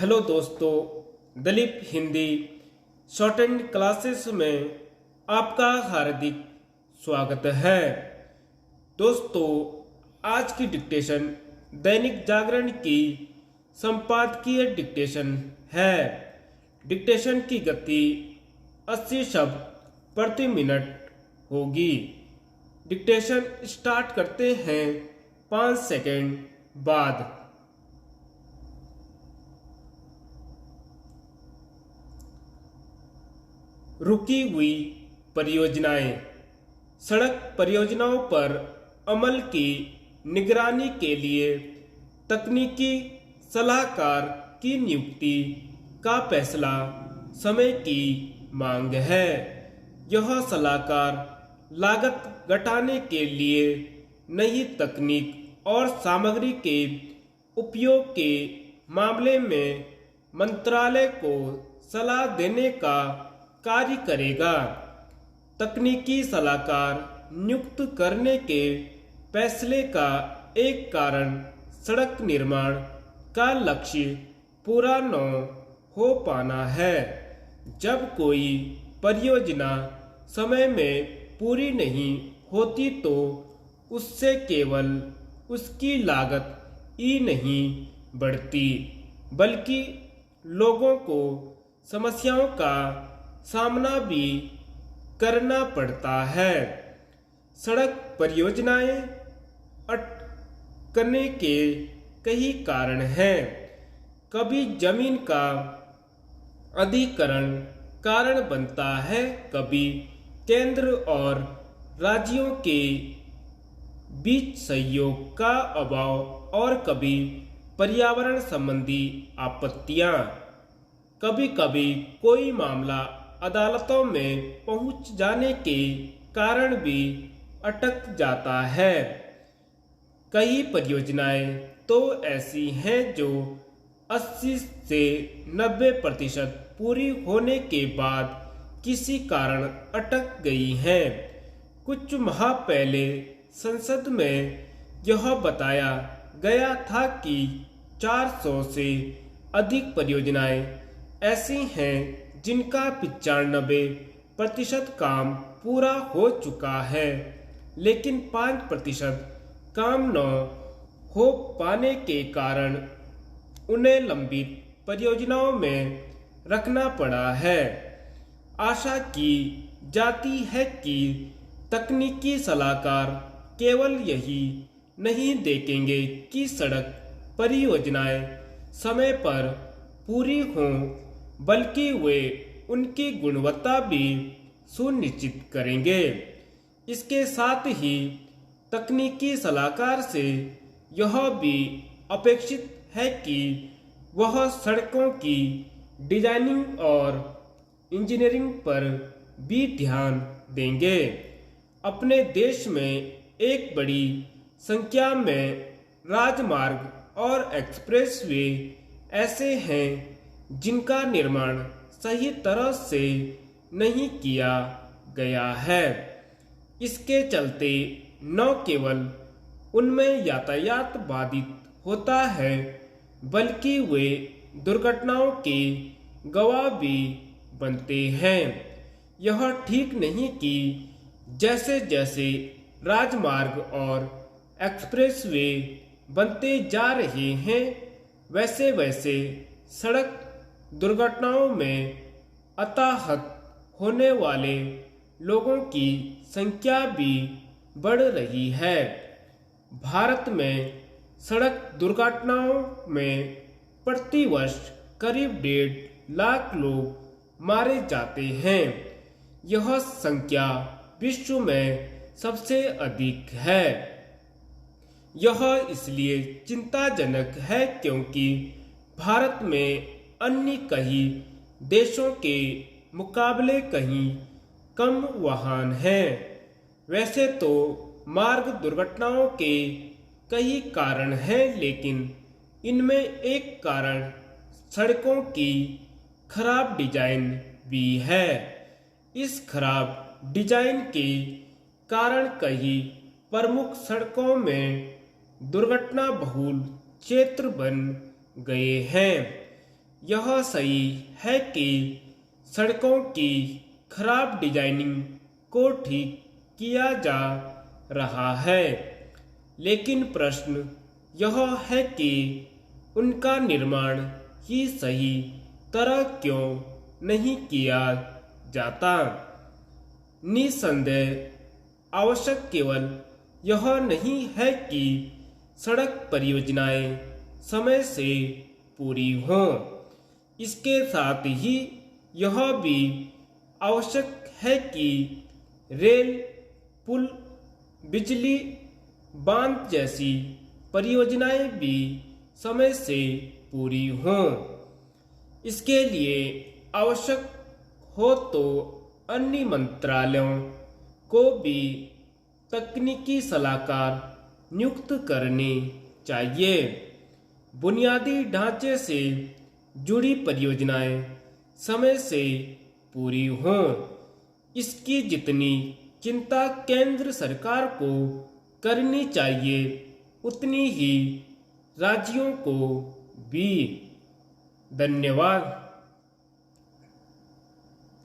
Hello दोस्तों, Dalip Hindi short and classes में आपका हार्दिक स्वागत है। दोस्तों, आज की डिक्टेशन दैनिक जागरण की संपादकीय डिक्टेशन है। डिक्टेशन की गति 80 शब्द प्रति मिनट होगी। डिक्टेशन स्टार्ट करते हैं 5 सेकंड बाद। रुकी हुई परियोजनाएं। सड़क परियोजनाओं पर अमल की निगरानी के लिए तकनीकी सलाहकार की नियुक्ति का फैसला समय की मांग है। यह सलाहकार लागत घटाने के लिए नई तकनीक और सामग्री के उपयोग के मामले में मंत्रालय को सलाह देने का कार्य करेगा। तकनीकी सलाहकार नियुक्त करने के फैसले का एक कारण सड़क निर्माण का लक्ष्य पूरा न हो पाना है। जब कोई परियोजना समय में पूरी नहीं होती तो उससे केवल उसकी लागत ही नहीं बढ़ती, बल्कि लोगों को समस्याओं का सामना भी करना पड़ता है। सड़क परियोजनाएं अटकने के कई कारण हैं। कभी जमीन का अधिग्रहण कारण बनता है, कभी केंद्र और राज्यों के बीच सहयोग का अभाव और कभी पर्यावरण संबंधी आपत्तियां। कभी कभी कोई मामला अदालतों में पहुंच जाने के कारण भी अटक जाता है। कई परियोजनाएं तो ऐसी हैं जो 80 से 90% पूरी होने के बाद किसी कारण अटक गई हैं। कुछ माह पहले संसद में यह बताया गया था कि 400 से अधिक परियोजनाएं ऐसी हैं जिनका 95% काम पूरा हो चुका है, लेकिन 5% काम न हो पाने के कारण उन्हें लंबित परियोजनाओं में रखना पड़ा है। आशा की जाती है कि तकनीकी सलाहकार केवल यही नहीं देखेंगे कि सड़क परियोजनाएं समय पर पूरी हों, बल्कि वे उनकी गुणवत्ता भी सुनिश्चित करेंगे। इसके साथ ही तकनीकी सलाहकार से यह भी अपेक्षित है कि वह सड़कों की डिजाइनिंग और इंजीनियरिंग पर भी ध्यान देंगे। अपने देश में एक बड़ी संख्या में राजमार्ग और एक्सप्रेसवे ऐसे हैं जिनका निर्माण सही तरह से नहीं किया गया है। इसके चलते न केवल उनमें यातायात बाधित होता है, बल्कि वे दुर्घटनाओं के गवाह भी बनते हैं। यह ठीक नहीं कि जैसे जैसे राजमार्ग और एक्सप्रेसवे बनते जा रहे हैं, वैसे वैसे सड़क दुर्घटनाओं में हताहत होने वाले लोगों की संख्या भी बढ़ रही है। भारत में सड़क दुर्घटनाओं में प्रतिवर्ष करीब 1.5 लाख लोग मारे जाते हैं। यह संख्या विश्व में सबसे अधिक है। यह इसलिए चिंताजनक है क्योंकि भारत में अन्य कई देशों के मुकाबले कहीं कम वाहन हैं। वैसे तो मार्ग दुर्घटनाओं के कई कारण हैं, लेकिन इनमें एक कारण सड़कों की खराब डिजाइन भी है। इस खराब डिजाइन के कारण कई प्रमुख सड़कों में दुर्घटना बहुल क्षेत्र बन गए हैं। यह सही है कि सड़कों की खराब डिजाइनिंग को ठीक किया जा रहा है, लेकिन प्रश्न यह है कि उनका निर्माण ही सही तरह क्यों नहीं किया जाता। निसंदेह आवश्यक केवल यह नहीं है कि सड़क परियोजनाएं समय से पूरी हों, इसके साथ ही यह भी आवश्यक है कि रेल, पुल, बिजली, बांध जैसी परियोजनाएं भी समय से पूरी हों। इसके लिए आवश्यक हो तो अन्य मंत्रालयों को भी तकनीकी सलाहकार नियुक्त करने चाहिए। बुनियादी ढांचे से जुड़ी परियोजनाएं समय से पूरी हों, इसकी जितनी चिंता केंद्र सरकार को करनी चाहिए उतनी ही राज्यों को भी। धन्यवाद।